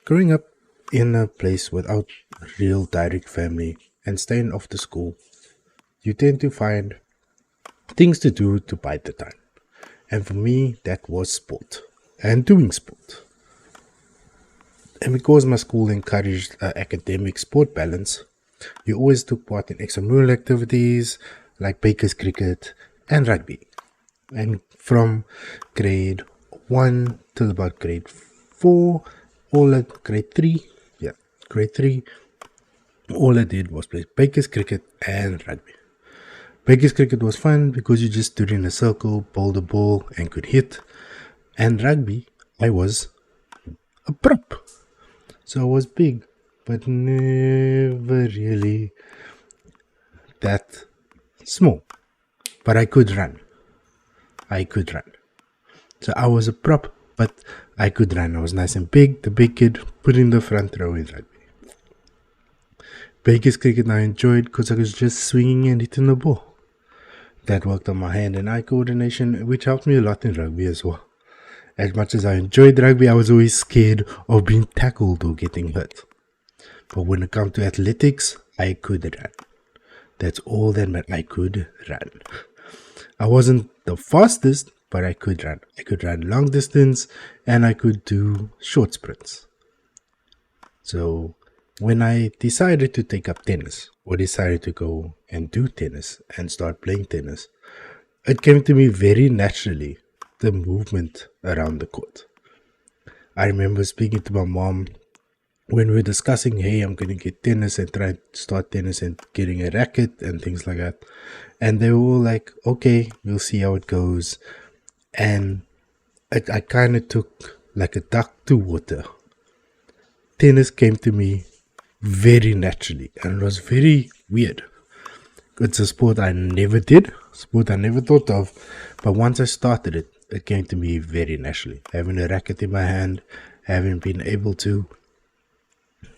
Growing up in a place without real direct family and staying after school, you tend to find things to do to bide the time. And for me, that was sport and doing sport. And because my school encouraged academic sport balance, you always took part in extramural activities like Baker's cricket and rugby. And from grade 1 till about grade 4, grade 3, all I did was play Baker's cricket and rugby. Baker's cricket was fun because you just stood in a circle, bowled the ball, and could hit. And rugby, I was a prop. So I was big, but never really that small. But I could run. So I was a prop, but I could run. I was nice and big, the big kid, put in the front row in rugby. Baker's cricket I enjoyed because I was just swinging and hitting the ball. That worked on my hand and eye coordination, which helped me a lot in rugby as well. As much as I enjoyed rugby, I was always scared of being tackled or getting hurt. But when it comes to athletics, I could run. That's all that mattered. I could run. I wasn't the fastest, but I could run. I could run long distance and I could do short sprints. So when I decided to take up tennis, or decided to go and do tennis and start playing tennis, it came to me very naturally, the movement around the court. I remember speaking to my mom when we were discussing, hey, I'm going to get tennis and try to start tennis and getting a racket and things like that. And they were all like, okay, we'll see how it goes. And I kind of took like a duck to water. Tennis came to me very naturally and it was very weird. It's a sport I never did, sport I never thought of, but once I started it, it came to me very naturally. Having a racket in my hand, having been able to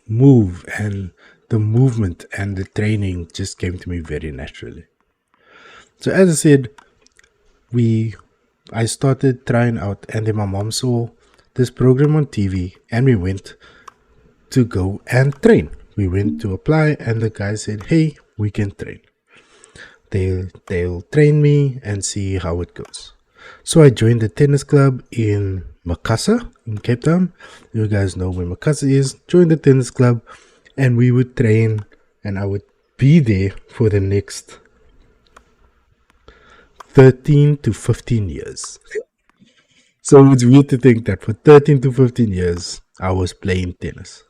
move, and the movement and the training just came to me very naturally. So as I said, I started trying out, and then my mom saw this program on TV and we went to go and train. We went to apply and the guy said, hey, we can train. They'll train me and see how it goes. So I joined the tennis club in Makassar in Cape Town. You guys know where Makassar is. Joined the tennis club and we would train and I would be there for the next 13 to 15 years. So it's weird to think that for 13 to 15 years, I was playing tennis.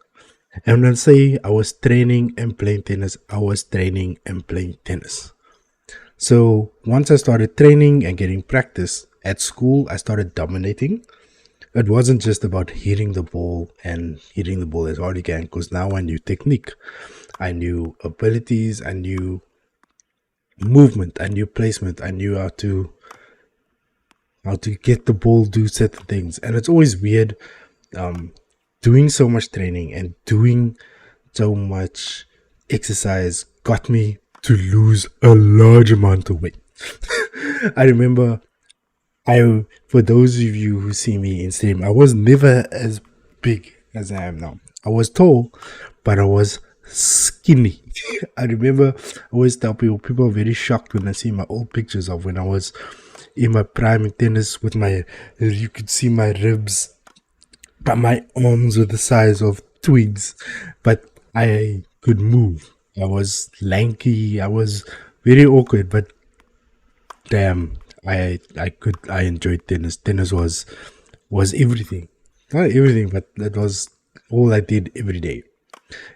And when I say I was training and playing tennis, I was training and playing tennis. So once I started training and getting practice at school, I started dominating. It wasn't just about hitting the ball and hitting the ball as hard as you can, because now I knew technique. I knew abilities, I knew movement, I knew placement, I knew how to get the ball, do certain things. And it's always weird doing so much training and doing so much exercise got me to lose a large amount of weight. I remember, for those of you who see me in stream, I was never as big as I am now. I was tall, but I was skinny. I remember I always tell people are very shocked when I see my old pictures of when I was in my prime in tennis with you could see my ribs, but my arms were the size of twigs, but I could move. I was lanky. I was very awkward, but damn, I enjoyed tennis. Tennis was everything. Not everything, but that was all I did every day.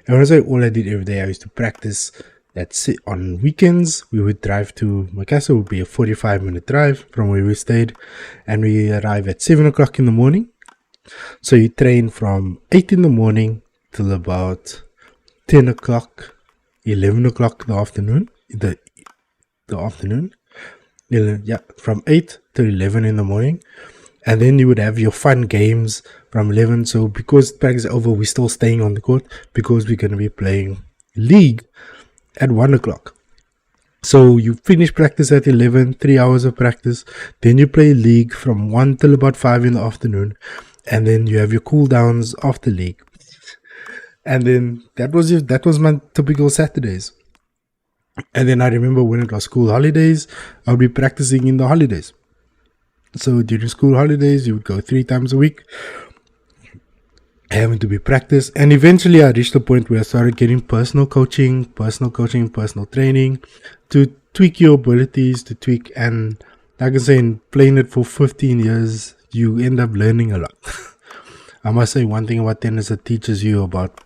And when I say all I did every day, I used to practice. That's it. On weekends, we would drive to Makassar. It would be a 45-minute drive from where we stayed, and we arrive at 7 o'clock in the morning. So you train from 8 in the morning till about 10 o'clock, 11 o'clock in the afternoon. From 8 to 11 in the morning. And then you would have your fun games from 11. So because practice is over, we're still staying on the court because we're going to be playing league at 1 o'clock. So you finish practice at 11, 3 hours of practice. Then you play league from 1 till about 5 in the afternoon. And then you have your cool downs after league. And then that was my typical Saturdays. And then I remember when it was school holidays, I would be practicing in the holidays. So during school holidays, you would go 3 times a week, having to be practiced. And eventually I reached the point where I started getting personal coaching, personal training to tweak your abilities, to tweak. And like I say, in playing it for 15 years, you end up learning a lot. I must say one thing about tennis that teaches you about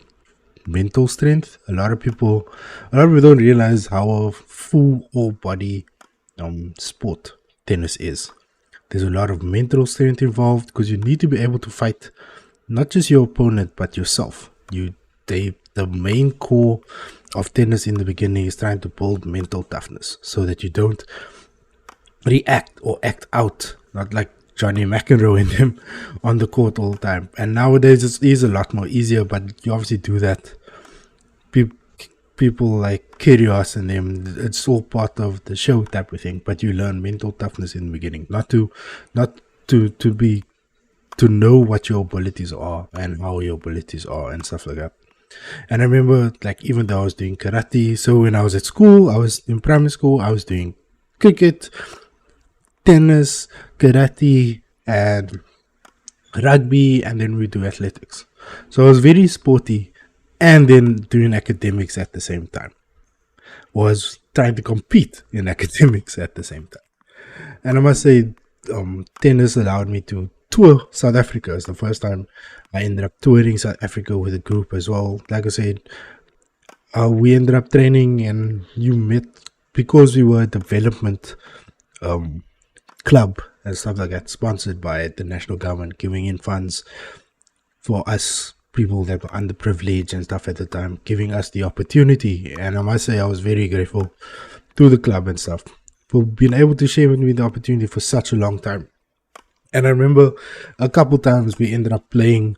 mental strength. A lot of people don't realize how a full all body sport tennis is. There's a lot of mental strength involved because you need to be able to fight not just your opponent but yourself. The main core of tennis in the beginning is trying to build mental toughness so that you don't react or act out, not like Johnny McEnroe and him on the court all the time. And nowadays it is a lot more easier, but you obviously do that. People like Kyrgios and them, it's all part of the show type of thing. But you learn mental toughness in the beginning, not to know what your abilities are and how your abilities are and stuff like that. And I remember, like, even though I was doing karate, so when I was at school, I was in primary school, I was doing cricket, tennis, karate, and rugby, and then we do athletics. So I was very sporty, and then doing academics at the same time. Was trying to compete in academics at the same time. And I must say, tennis allowed me to tour South Africa. It's the first time I ended up touring South Africa with a group as well. Like I said, we ended up training, and you met, because we were a development club and stuff like that, sponsored by the national government, giving in funds for us people that were underprivileged and stuff at the time, giving us the opportunity. And I must say, I was very grateful to the club and stuff for being able to share with me the opportunity for such a long time. And I remember a couple times we ended up playing,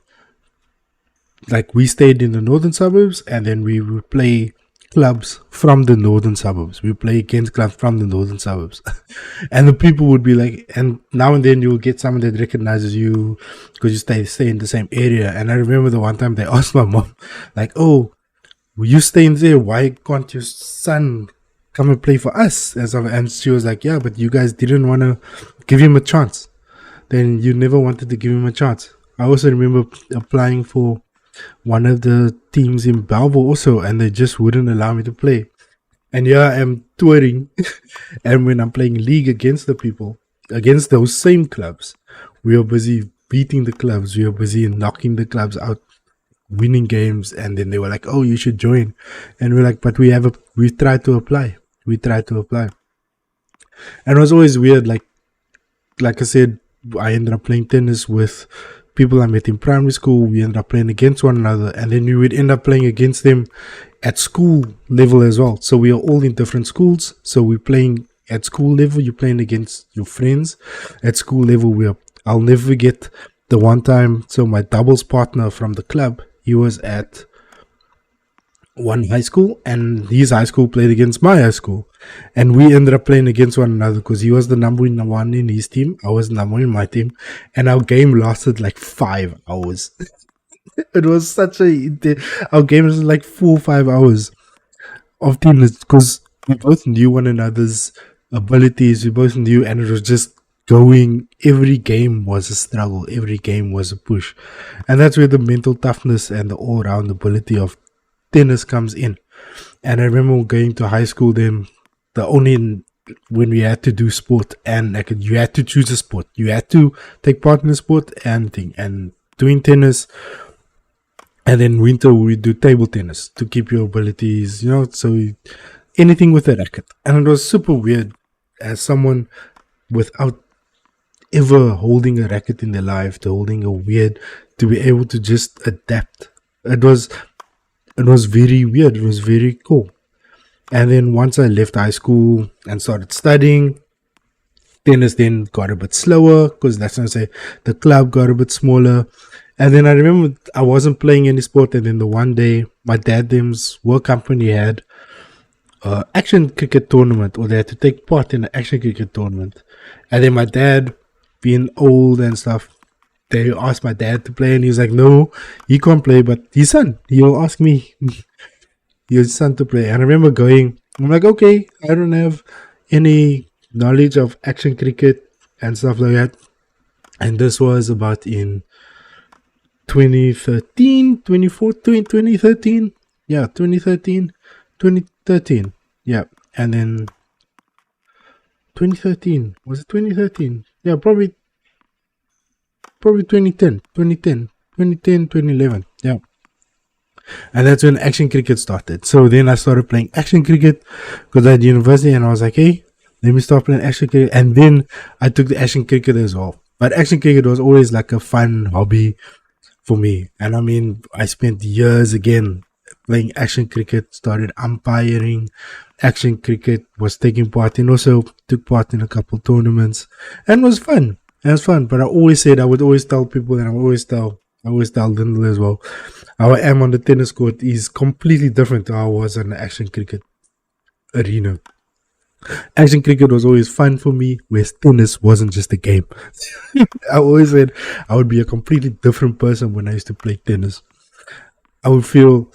like, we stayed in the northern suburbs, and then we would play clubs from the northern suburbs. We play against clubs from the northern suburbs. And the people would be like, and now and then you'll get someone that recognizes you because you stay in the same area. And I remember the one time they asked my mom, like, oh, you stay in there, why can't your son come and play for us? And she was like, yeah, but you guys didn't want to give him a chance. Then you never wanted to give him a chance. I also remember applying for one of the teams in Belleville also, and they just wouldn't allow me to play. And here I am touring, and when I'm playing league against the people, against those same clubs, we are busy beating the clubs, we are busy knocking the clubs out, winning games. And then they were like, oh, you should join. And we're like, but we tried to apply. And it was always weird, like I said, I ended up playing tennis with people I met in primary school. We ended up playing against one another, and then we would end up playing against them at school level as well. So we are all in different schools. So we're playing at school level, you're playing against your friends. At school level, I'll never forget the one time, so my doubles partner from the club, he was at one high school, and his high school played against my high school, and we ended up playing against one another because he was the number one in his team, I was the number one in my team, and our game lasted like 5 hours. It was our game was like 4 or 5 hours of tennis because we both knew one another's abilities, we both knew, and it was just going. Every game was a struggle, every game was a push, and that's where the mental toughness and the all-round ability of tennis comes in. And I remember going to high school then, when we had to do sport, and you had to choose a sport, you had to take part in a sport and doing tennis. And then winter we do table tennis to keep your abilities, so anything with a racket. And it was super weird as someone without ever holding a racket in their life, to be able to just adapt. It was very weird. It was very cool. And then once I left high school and started studying, tennis then got a bit slower because that's when I say the club got a bit smaller. And then I remember I wasn't playing any sport, and then the one day my dad's work company had an action cricket tournament, or they had to take part in an action cricket tournament. And then my dad, being old and stuff, they asked my dad to play, and he was like, "No, he can't play, but his son, he'll ask me, his son to play." And I remember going, I'm like, okay, I don't have any knowledge of action cricket and stuff like that. And this was about in 2013, 2014, 2013. Yeah, 2013, 2013. Yeah. And then 2013. Was it 2013? Yeah, probably 2010, 2010, 2010, 2011. Yeah. And that's when action cricket started. So then I started playing action cricket because I had university, and I was like, hey, let me start playing action cricket. And then I took the action cricket as well. But action cricket was always like a fun hobby for me. And I mean, I spent years again playing action cricket, started umpiring action cricket, was taking part in, also took part in a couple tournaments, and it was fun. It was fun. But I always said, I would always tell people, and I always tell Lyndall as well, how I am on the tennis court is completely different to how I was on the action cricket arena. Action cricket was always fun for me, whereas tennis wasn't just a game. I always said I would be a completely different person when I used to play tennis. I would feel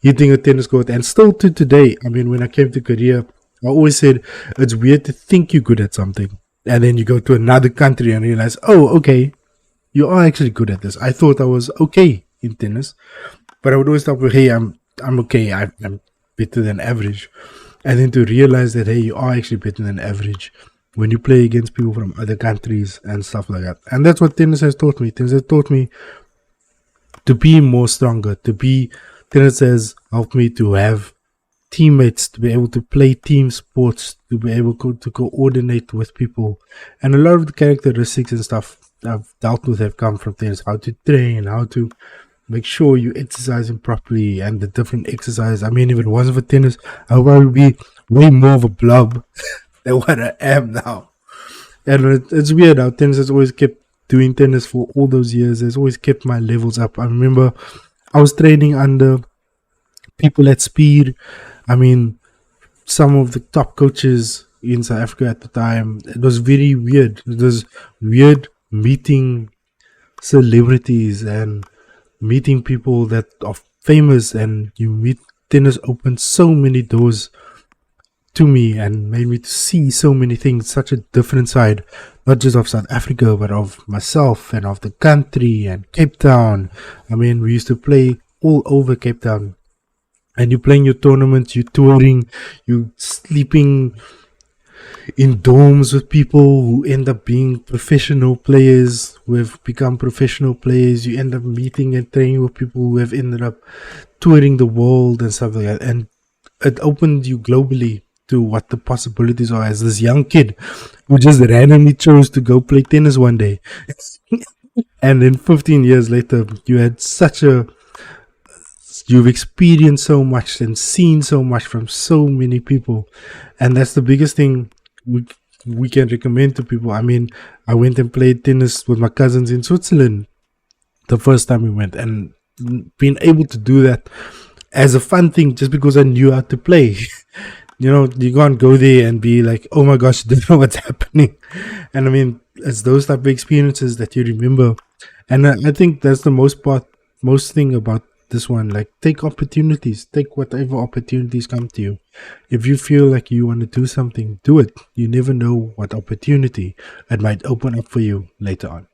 hitting a tennis court, and still to today, I mean, when I came to Korea, I always said it's weird to think you're good at something, and then you go to another country and realize, oh, okay, you are actually good at this. I thought I was okay in tennis, but I would always talk about, hey, I'm okay, I'm better than average. And then to realize that, hey, you are actually better than average when you play against people from other countries and stuff like that. And that's what tennis has taught me. Tennis has taught me to be more stronger, tennis has helped me to have teammates, to be able to play team sports, to be able to coordinate with people. And a lot of the characteristics and stuff I've dealt with have come from tennis. How to train, how to make sure you're exercising properly, and the different exercises. I mean, if it wasn't for tennis, I would probably be way more of a blob than what I am now. And it's weird how tennis has always kept doing tennis for all those years. Has always kept my levels up. I remember I was training under people at Speed. I mean, some of the top coaches in South Africa at the time. It was very weird. It was weird meeting celebrities and meeting people that are famous, and you meet. Tennis opened so many doors to me and made me to see so many things, such a different side, not just of South Africa, but of myself and of the country and Cape Town. I mean, we used to play all over Cape Town, and you're playing your tournaments, you're touring, you're sleeping in dorms with people who end up being professional players, who have become professional players. You end up meeting and training with people who have ended up touring the world and stuff like that. And it opened you globally to what the possibilities are as this young kid who just randomly chose to go play tennis one day. And then 15 years later, you had you've experienced so much and seen so much from so many people. And that's the biggest thing we can recommend to people. I mean, I went and played tennis with my cousins in Switzerland the first time we went, and being able to do that as a fun thing just because I knew how to play. You know, you can't go there and be like, oh my gosh, I don't know what's happening. And I mean, it's those type of experiences that you remember. And I think that's the most thing about this one. Like, take opportunities, take whatever opportunities come to you. If you feel like you want to do something, do it. You never know what opportunity it might open up for you later on.